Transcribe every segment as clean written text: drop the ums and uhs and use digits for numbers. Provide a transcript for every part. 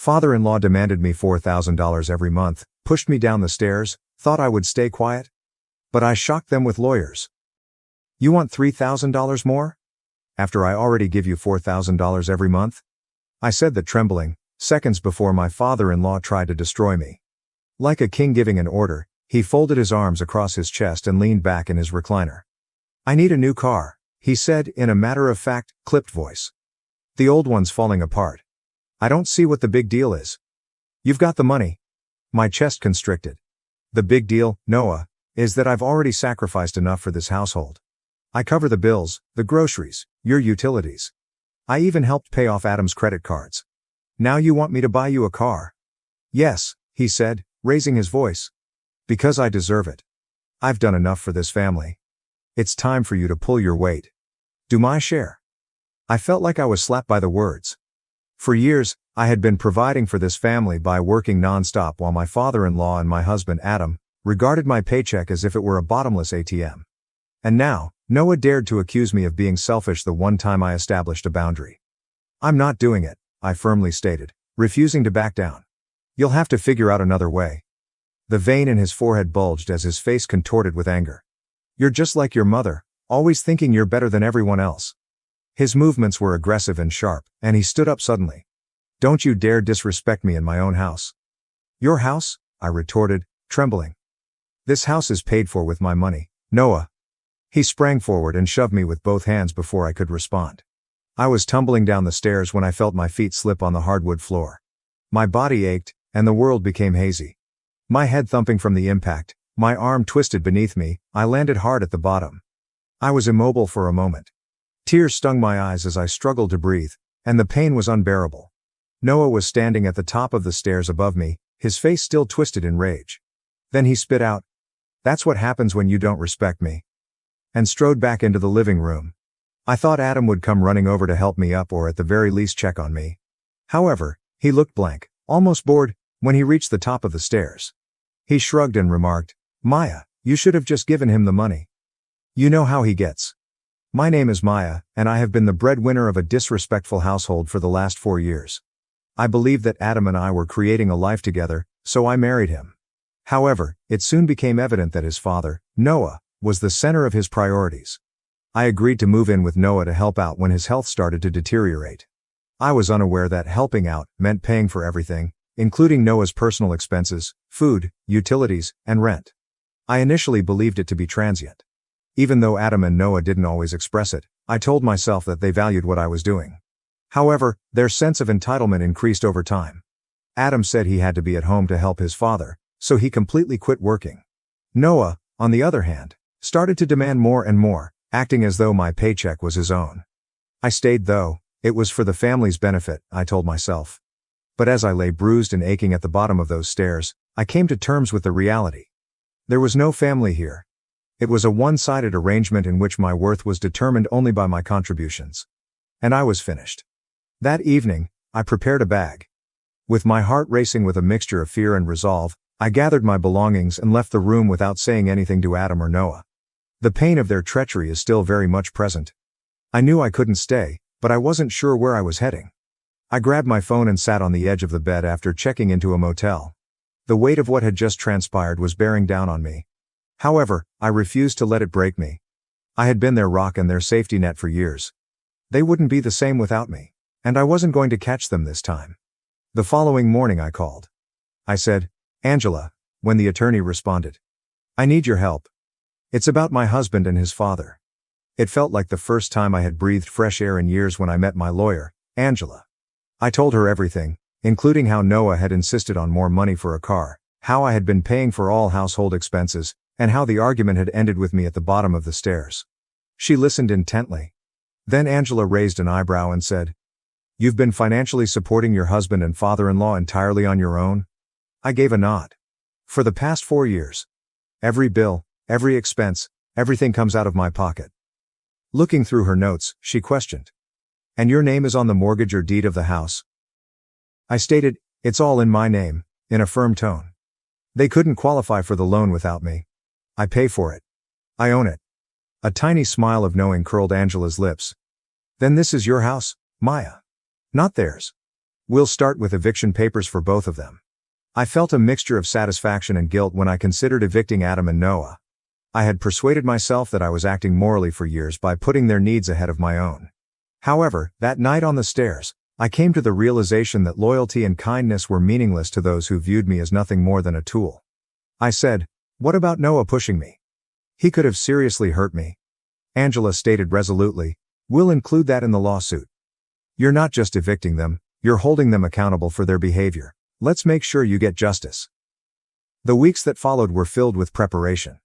Father-in-law demanded me $4,000 every month, pushed me down the stairs, thought I would stay quiet. But I shocked them with lawyers. You want $3,000 more? After I already give you $4,000 every month? I said that trembling, seconds before my father-in-law tried to destroy me. Like a king giving an order, he folded his arms across his chest and leaned back in his recliner. I need a new car, he said in a matter-of-fact, clipped voice. The old one's falling apart. I don't see what the big deal is. You've got the money. My chest constricted. The big deal, Noah, is that I've already sacrificed enough for this household. I cover the bills, the groceries, your utilities. I even helped pay off Adam's credit cards. Now you want me to buy you a car? Yes, he said, raising his voice. Because I deserve it. I've done enough for this family. It's time for you to pull your weight. Do my share. I felt like I was slapped by the words. For years, I had been providing for this family by working non-stop while my father-in-law and my husband Adam regarded my paycheck as if it were a bottomless ATM. And now, Noah dared to accuse me of being selfish the one time I established a boundary. I'm not doing it, I firmly stated, refusing to back down. You'll have to figure out another way. The vein in his forehead bulged as his face contorted with anger. You're just like your mother, always thinking you're better than everyone else. His movements were aggressive and sharp, and he stood up suddenly. Don't you dare disrespect me in my own house. Your house? I retorted, trembling. This house is paid for with my money, Noah. He sprang forward and shoved me with both hands before I could respond. I was tumbling down the stairs when I felt my feet slip on the hardwood floor. My body ached, and the world became hazy. My head thumping from the impact, my arm twisted beneath me, I landed hard at the bottom. I was immobile for a moment. Tears stung my eyes as I struggled to breathe, and the pain was unbearable. Noah was standing at the top of the stairs above me, his face still twisted in rage. Then he spit out, "That's what happens when you don't respect me," and strode back into the living room. I thought Adam would come running over to help me up or at the very least check on me. However, he looked blank, almost bored, when he reached the top of the stairs. He shrugged and remarked, "Maya, you should have just given him the money. You know how he gets. My name is Maya, and I have been the breadwinner of a disrespectful household for the last 4 years. I believed that Adam and I were creating a life together, so I married him. However, it soon became evident that his father, Noah, was the center of his priorities. I agreed to move in with Noah to help out when his health started to deteriorate. I was unaware that helping out meant paying for everything, including Noah's personal expenses, food, utilities, and rent. I initially believed it to be transient. Even though Adam and Noah didn't always express it, I told myself that they valued what I was doing. However, their sense of entitlement increased over time. Adam said he had to be at home to help his father, so he completely quit working. Noah, on the other hand, started to demand more and more, acting as though my paycheck was his own. I stayed though, it was for the family's benefit, I told myself. But as I lay bruised and aching at the bottom of those stairs, I came to terms with the reality. There was no family here. It was a one-sided arrangement in which my worth was determined only by my contributions. And I was finished. That evening, I prepared a bag. With my heart racing with a mixture of fear and resolve, I gathered my belongings and left the room without saying anything to Adam or Noah. The pain of their treachery is still very much present. I knew I couldn't stay, but I wasn't sure where I was heading. I grabbed my phone and sat on the edge of the bed after checking into a motel. The weight of what had just transpired was bearing down on me. However, I refused to let it break me. I had been their rock and their safety net for years. They wouldn't be the same without me, and I wasn't going to catch them this time. The following morning I called. I said, "Angela," when the attorney responded. "I need your help. It's about my husband and his father." It felt like the first time I had breathed fresh air in years when I met my lawyer, Angela. I told her everything, including how Noah had insisted on more money for a car, how I had been paying for all household expenses, and how the argument had ended with me at the bottom of the stairs. She listened intently. Then Angela raised an eyebrow and said, "You've been financially supporting your husband and father-in-law entirely on your own?" I gave a nod. "For the past 4 years. Every bill, every expense, everything comes out of my pocket." Looking through her notes, she questioned, "And your name is on the mortgage or deed of the house?" I stated, "It's all in my name," in a firm tone. "They couldn't qualify for the loan without me. I pay for it. I own it." A tiny smile of knowing curled Angela's lips. "Then this is your house, Maya. Not theirs." We'll start with eviction papers for both of them. I felt a mixture of satisfaction and guilt when I considered evicting Adam and Noah. I had persuaded myself that I was acting morally for years by putting their needs ahead of my own. However, that night on the stairs, I came to the realization that loyalty and kindness were meaningless to those who viewed me as nothing more than a tool. I said, "What about Noah pushing me? He could have seriously hurt me." Angela stated resolutely, "We'll include that in the lawsuit. You're not just evicting them, you're holding them accountable for their behavior. Let's make sure you get justice." The weeks that followed were filled with preparation.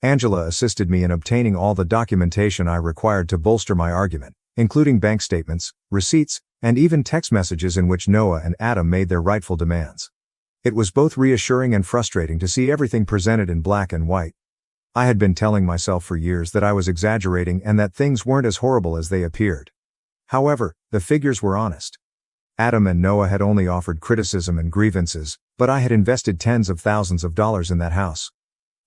Angela assisted me in obtaining all the documentation I required to bolster my argument, including bank statements, receipts, and even text messages in which Noah and Adam made their rightful demands. It was both reassuring and frustrating to see everything presented in black and white. I had been telling myself for years that I was exaggerating and that things weren't as horrible as they appeared. However, the figures were honest. Adam and Noah had only offered criticism and grievances, but I had invested tens of thousands of dollars in that house.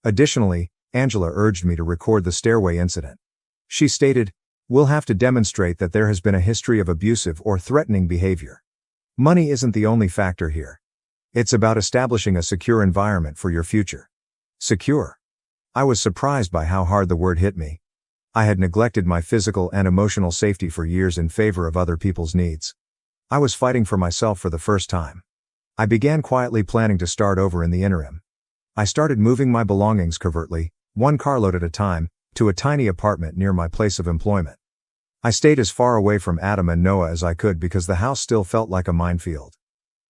Additionally, Angela urged me to record the stairway incident. She stated, "We'll have to demonstrate that there has been a history of abusive or threatening behavior. Money isn't the only factor here. It's about establishing a secure environment for your future." Secure. I was surprised by how hard the word hit me. I had neglected my physical and emotional safety for years in favor of other people's needs. I was fighting for myself for the first time. I began quietly planning to start over in the interim. I started moving my belongings covertly, one carload at a time, to a tiny apartment near my place of employment. I stayed as far away from Adam and Noah as I could because the house still felt like a minefield.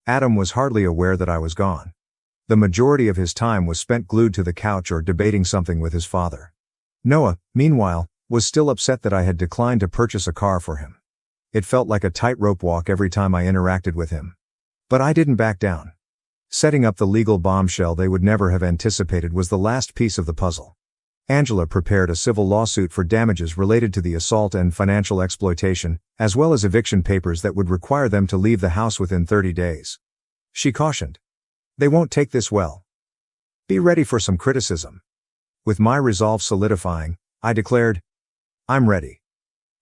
Adam was hardly aware that I was gone. The majority of his time was spent glued to the couch or debating something with his father. Noah, meanwhile, was still upset that I had declined to purchase a car for him. It felt like a tightrope walk every time I interacted with him. But I didn't back down. Setting up the legal bombshell they would never have anticipated was the last piece of the puzzle. Angela prepared a civil lawsuit for damages related to the assault and financial exploitation, as well as eviction papers that would require them to leave the house within 30 days. She cautioned, "They won't take this well. Be ready for some criticism." With my resolve solidifying, I declared, "I'm ready.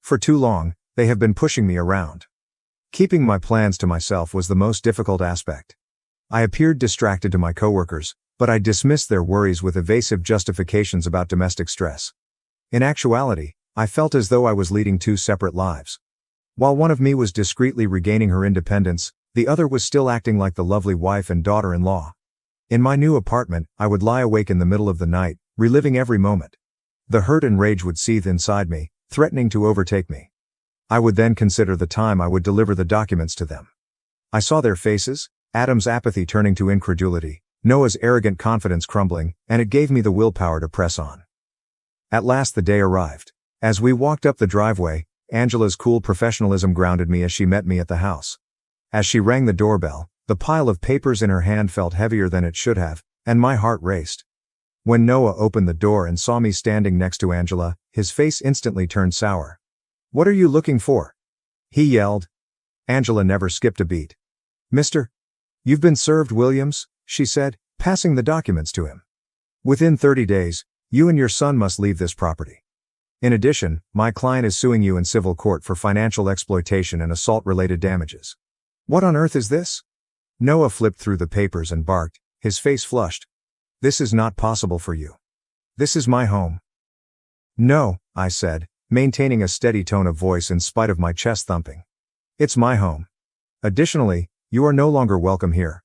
For too long, they have been pushing me around." Keeping my plans to myself was the most difficult aspect. I appeared distracted to my coworkers, but I dismissed their worries with evasive justifications about domestic stress. In actuality, I felt as though I was leading two separate lives. While one of me was discreetly regaining her independence, the other was still acting like the lovely wife and daughter-in-law. In my new apartment, I would lie awake in the middle of the night, reliving every moment. The hurt and rage would seethe inside me, threatening to overtake me. I would then consider the time I would deliver the documents to them. I saw their faces, Adam's apathy turning to incredulity, Noah's arrogant confidence crumbling, and it gave me the willpower to press on. At last the day arrived. As we walked up the driveway, Angela's cool professionalism grounded me as she met me at the house. As she rang the doorbell, the pile of papers in her hand felt heavier than it should have, and my heart raced. When Noah opened the door and saw me standing next to Angela, his face instantly turned sour. "What are you looking for?" he yelled. Angela never skipped a beat. "Mr. You've been served, Williams," she said, passing the documents to him. "Within 30 days, you and your son must leave this property. In addition, my client is suing you in civil court for financial exploitation and assault-related damages." "What on earth is this?" Noah flipped through the papers and barked, his face flushed. "This is not possible for you. This is my home." "No," I said, maintaining a steady tone of voice in spite of my chest thumping. "It's my home. Additionally, you are no longer welcome here."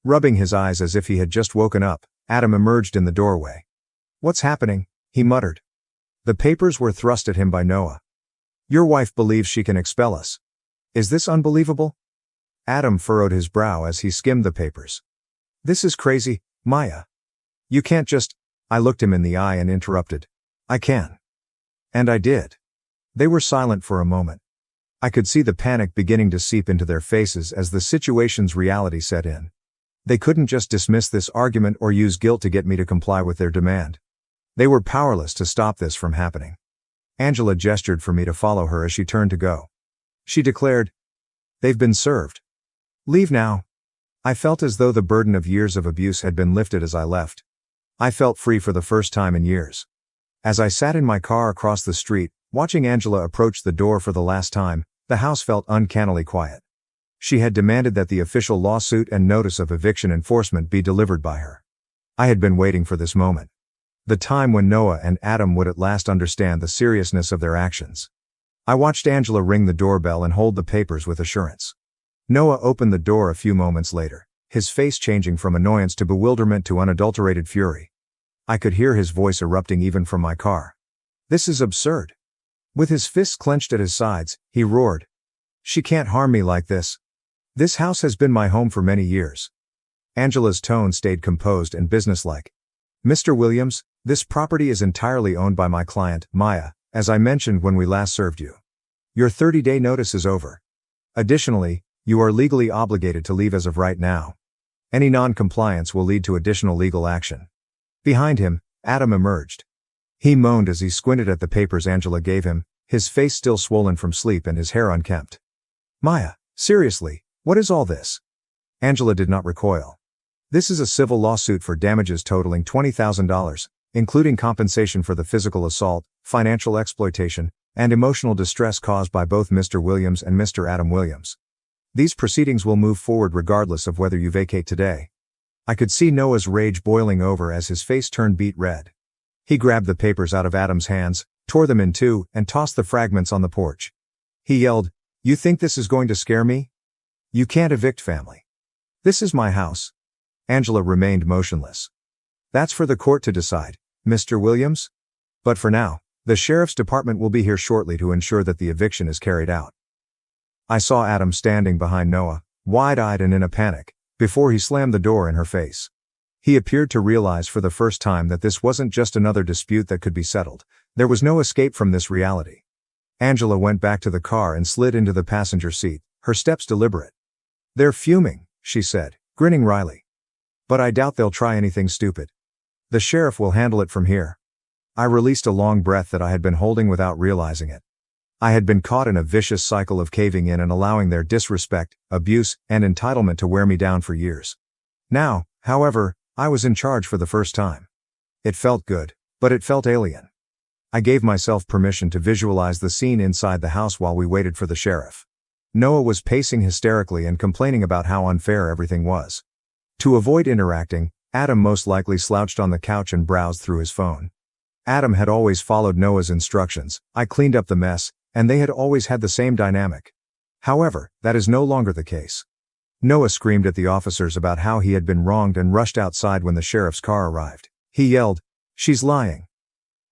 Rubbing his eyes as if he had just woken up, Adam emerged in the doorway. "What's happening?" he muttered. The papers were thrust at him by Noah. "Your wife believes she can expel us. Is this unbelievable?" Adam furrowed his brow as he skimmed the papers. "This is crazy, Maya. You can't just—" I looked him in the eye and interrupted. "I can." And I did. They were silent for a moment. I could see the panic beginning to seep into their faces as the situation's reality set in. They couldn't just dismiss this argument or use guilt to get me to comply with their demand. They were powerless to stop this from happening. Angela gestured for me to follow her as she turned to go. She declared, "They've been served. Leave now." I felt as though the burden of years of abuse had been lifted as I left. I felt free for the first time in years. As I sat in my car across the street, watching Angela approach the door for the last time, the house felt uncannily quiet. She had demanded that the official lawsuit and notice of eviction enforcement be delivered by her. I had been waiting for this moment. The time when Noah and Adam would at last understand the seriousness of their actions. I watched Angela ring the doorbell and hold the papers with assurance. Noah opened the door a few moments later, his face changing from annoyance to bewilderment to unadulterated fury. I could hear his voice erupting even from my car. "This is absurd." With his fists clenched at his sides, he roared. "She can't harm me like this. This house has been my home for many years." Angela's tone stayed composed and businesslike. "Mr. Williams, this property is entirely owned by my client, Maya, as I mentioned when we last served you. Your 30-day notice is over. Additionally, you are legally obligated to leave as of right now. Any non-compliance will lead to additional legal action." Behind him, Adam emerged. He moaned as he squinted at the papers Angela gave him, his face still swollen from sleep and his hair unkempt. "Maya, seriously, what is all this?" Angela did not recoil. "This is a civil lawsuit for damages totaling $20,000, including compensation for the physical assault, financial exploitation, and emotional distress caused by both Mr. Williams and Mr. Adam Williams. These proceedings will move forward regardless of whether you vacate today." I could see Noah's rage boiling over as his face turned beet red. He grabbed the papers out of Adam's hands, tore them in two, and tossed the fragments on the porch. He yelled, "You think this is going to scare me? You can't evict family. This is my house." Angela remained motionless. "That's for the court to decide, Mr. Williams. But for now, the sheriff's department will be here shortly to ensure that the eviction is carried out." I saw Adam standing behind Noah, wide-eyed and in a panic, before he slammed the door in her face. He appeared to realize for the first time that this wasn't just another dispute that could be settled. There was no escape from this reality. Angela went back to the car and slid into the passenger seat, her steps deliberate. "They're fuming," she said, grinning wryly. "But I doubt they'll try anything stupid. The sheriff will handle it from here." I released a long breath that I had been holding without realizing it. I had been caught in a vicious cycle of caving in and allowing their disrespect, abuse, and entitlement to wear me down for years. Now, however, I was in charge for the first time. It felt good, but it felt alien. I gave myself permission to visualize the scene inside the house while we waited for the sheriff. Noah was pacing hysterically and complaining about how unfair everything was. To avoid interacting, Adam most likely slouched on the couch and browsed through his phone. Adam had always followed Noah's instructions. I cleaned up the mess, and they had always had the same dynamic. However, that is no longer the case. Noah screamed at the officers about how he had been wronged and rushed outside when the sheriff's car arrived. He yelled, "She's lying.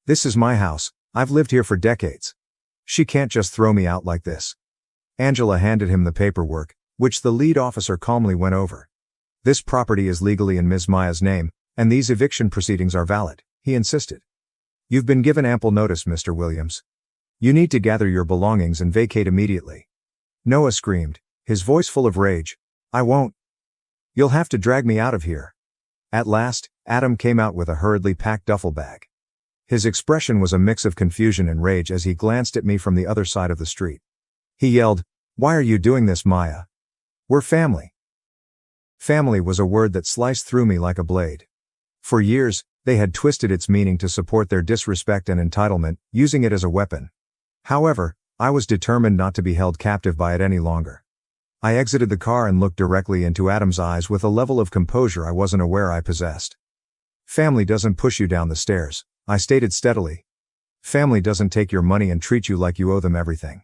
This is my house, I've lived here for decades. She can't just throw me out like this." Angela handed him the paperwork, which the lead officer calmly went over. "This property is legally in Ms. Maya's name, and these eviction proceedings are valid," he insisted. "You've been given ample notice, Mr. Williams. You need to gather your belongings and vacate immediately." Noah screamed, his voice full of rage. "I won't. You'll have to drag me out of here." At last, Adam came out with a hurriedly packed duffel bag. His expression was a mix of confusion and rage as he glanced at me from the other side of the street. He yelled, "Why are you doing this, Maya? We're family." Family was a word that sliced through me like a blade. For years, they had twisted its meaning to support their disrespect and entitlement, using it as a weapon. However, I was determined not to be held captive by it any longer. I exited the car and looked directly into Adam's eyes with a level of composure I wasn't aware I possessed. "Family doesn't push you down the stairs," I stated steadily. "Family doesn't take your money and treat you like you owe them everything.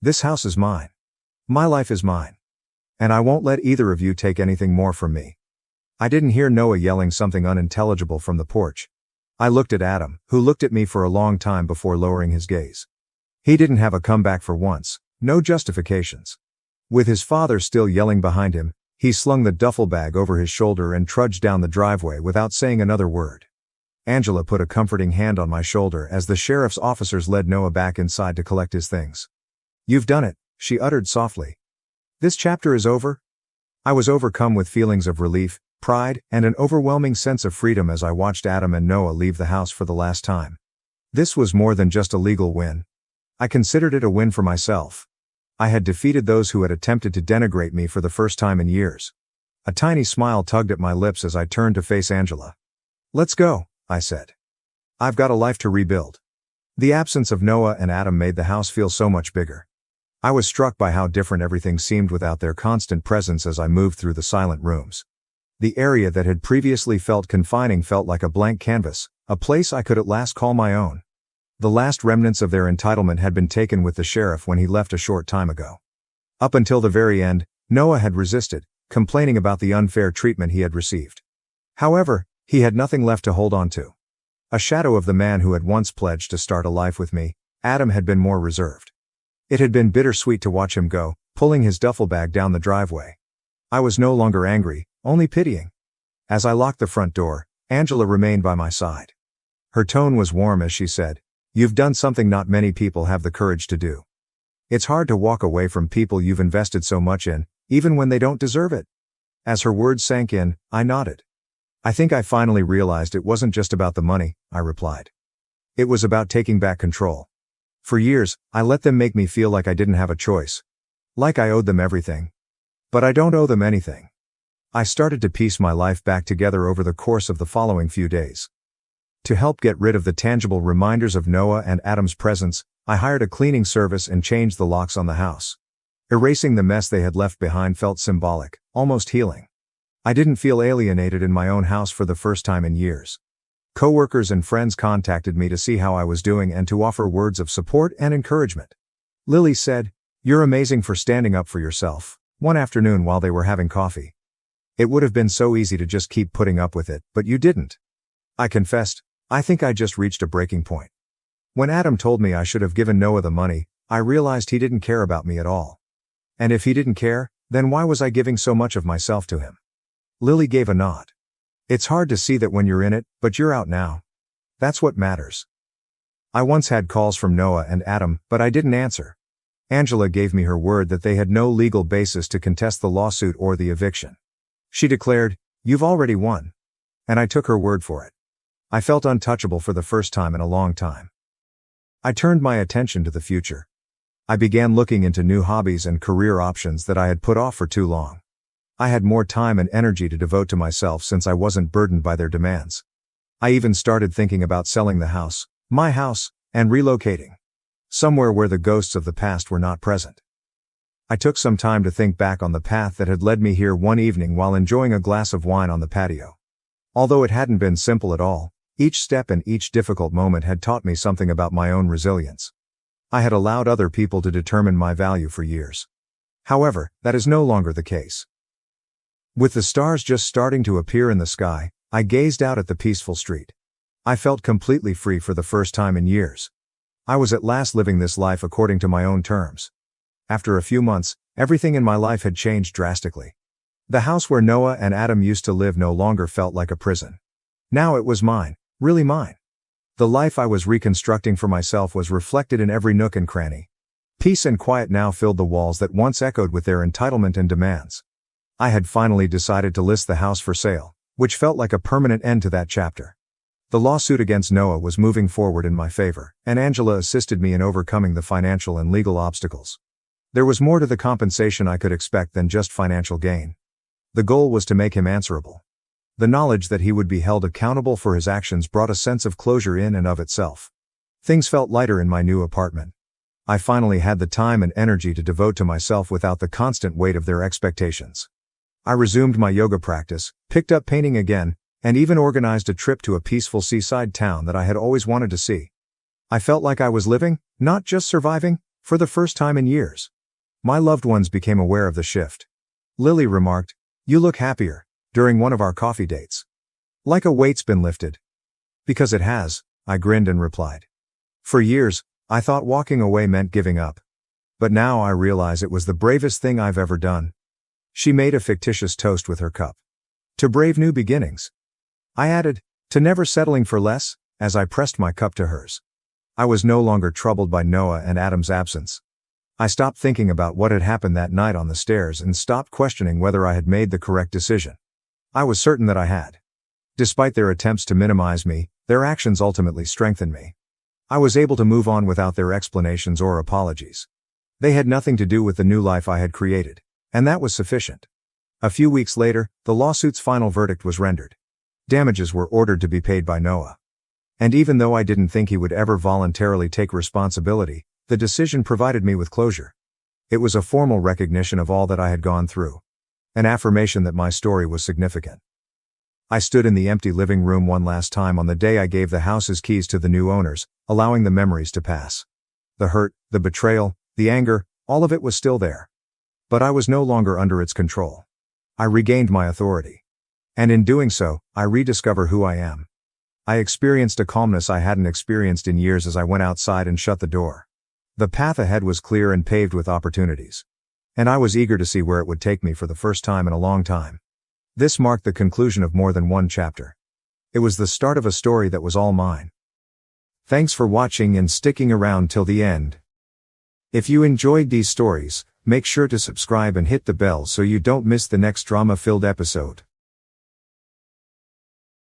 This house is mine. My life is mine. And I won't let either of you take anything more from me." I didn't hear Noah yelling something unintelligible from the porch. I looked at Adam, who looked at me for a long time before lowering his gaze. He didn't have a comeback for once, no justifications. With his father still yelling behind him, he slung the duffel bag over his shoulder and trudged down the driveway without saying another word. Angela put a comforting hand on my shoulder as the sheriff's officers led Noah back inside to collect his things. "You've done it," she uttered softly. "This chapter is over?" I was overcome with feelings of relief, pride, and an overwhelming sense of freedom as I watched Adam and Noah leave the house for the last time. This was more than just a legal win. I considered it a win for myself. I had defeated those who had attempted to denigrate me for the first time in years. A tiny smile tugged at my lips as I turned to face Angela. "Let's go," I said. "I've got a life to rebuild." The absence of Noah and Adam made the house feel so much bigger. I was struck by how different everything seemed without their constant presence as I moved through the silent rooms. The area that had previously felt confining felt like a blank canvas, a place I could at last call my own. The last remnants of their entitlement had been taken with the sheriff when he left a short time ago. Up until the very end, Noah had resisted, complaining about the unfair treatment he had received. However, he had nothing left to hold on to. A shadow of the man who had once pledged to start a life with me, Adam had been more reserved. It had been bittersweet to watch him go, pulling his duffel bag down the driveway. I was no longer angry, only pitying. As I locked the front door, Angela remained by my side. Her tone was warm as she said, "You've done something not many people have the courage to do. It's hard to walk away from people you've invested so much in, even when they don't deserve it." As her words sank in, I nodded. "I think I finally realized it wasn't just about the money," I replied. "It was about taking back control. For years, I let them make me feel like I didn't have a choice. Like I owed them everything. But I don't owe them anything." I started to piece my life back together over the course of the following few days. To help get rid of the tangible reminders of Noah and Adam's presence, I hired a cleaning service and changed the locks on the house. Erasing the mess they had left behind felt symbolic, almost healing. I didn't feel alienated in my own house for the first time in years. Coworkers and friends contacted me to see how I was doing and to offer words of support and encouragement. Lily said, "You're amazing for standing up for yourself," one afternoon while they were having coffee. "It would have been so easy to just keep putting up with it, but you didn't." I confessed, "I think I just reached a breaking point." When Adam told me I should have given Noah the money, I realized he didn't care about me at all. And if he didn't care, then why was I giving so much of myself to him? Lily gave a nod. "It's hard to see that when you're in it, but you're out now. That's what matters." I once had calls from Noah and Adam, but I didn't answer. Angela gave me her word that they had no legal basis to contest the lawsuit or the eviction. She declared, "You've already won." And I took her word for it. I felt untouchable for the first time in a long time. I turned my attention to the future. I began looking into new hobbies and career options that I had put off for too long. I had more time and energy to devote to myself since I wasn't burdened by their demands. I even started thinking about selling the house, my house, and relocating. Somewhere where the ghosts of the past were not present. I took some time to think back on the path that had led me here one evening while enjoying a glass of wine on the patio. Although it hadn't been simple at all, each step and each difficult moment had taught me something about my own resilience. I had allowed other people to determine my value for years. However, that is no longer the case. With the stars just starting to appear in the sky, I gazed out at the peaceful street. I felt completely free for the first time in years. I was at last living this life according to my own terms. After a few months, everything in my life had changed drastically. The house where Noah and Adam used to live no longer felt like a prison. Now it was mine, really mine. The life I was reconstructing for myself was reflected in every nook and cranny. Peace and quiet now filled the walls that once echoed with their entitlement and demands. I had finally decided to list the house for sale, which felt like a permanent end to that chapter. The lawsuit against Noah was moving forward in my favor, and Angela assisted me in overcoming the financial and legal obstacles. There was more to the compensation I could expect than just financial gain. The goal was to make him answerable. The knowledge that he would be held accountable for his actions brought a sense of closure in and of itself. Things felt lighter in my new apartment. I finally had the time and energy to devote to myself without the constant weight of their expectations. I resumed my yoga practice, picked up painting again, and even organized a trip to a peaceful seaside town that I had always wanted to see. I felt like I was living, not just surviving, for the first time in years. My loved ones became aware of the shift. Lily remarked, "You look happier," during one of our coffee dates. "Like a weight's been lifted." "Because it has," I grinned and replied. For years, I thought walking away meant giving up. But now I realize it was the bravest thing I've ever done. She made a fictitious toast with her cup. "To brave new beginnings." I added, "To never settling for less," as I pressed my cup to hers. I was no longer troubled by Noah and Adam's absence. I stopped thinking about what had happened that night on the stairs and stopped questioning whether I had made the correct decision. I was certain that I had. Despite their attempts to minimize me, their actions ultimately strengthened me. I was able to move on without their explanations or apologies. They had nothing to do with the new life I had created, and that was sufficient. A few weeks later, the lawsuit's final verdict was rendered. Damages were ordered to be paid by Noah. And even though I didn't think he would ever voluntarily take responsibility, the decision provided me with closure. It was a formal recognition of all that I had gone through. An affirmation that my story was significant. I stood in the empty living room one last time on the day I gave the house's keys to the new owners, allowing the memories to pass. The hurt, the betrayal, the anger, all of it was still there. But I was no longer under its control. I regained my authority. And in doing so, I rediscovered who I am. I experienced a calmness I hadn't experienced in years as I went outside and shut the door. The path ahead was clear and paved with opportunities. And I was eager to see where it would take me for the first time in a long time. This marked the conclusion of more than one chapter. It was the start of a story that was all mine. Thanks for watching and sticking around till the end. If you enjoyed these stories, make sure to subscribe and hit the bell so you don't miss the next drama-filled episode.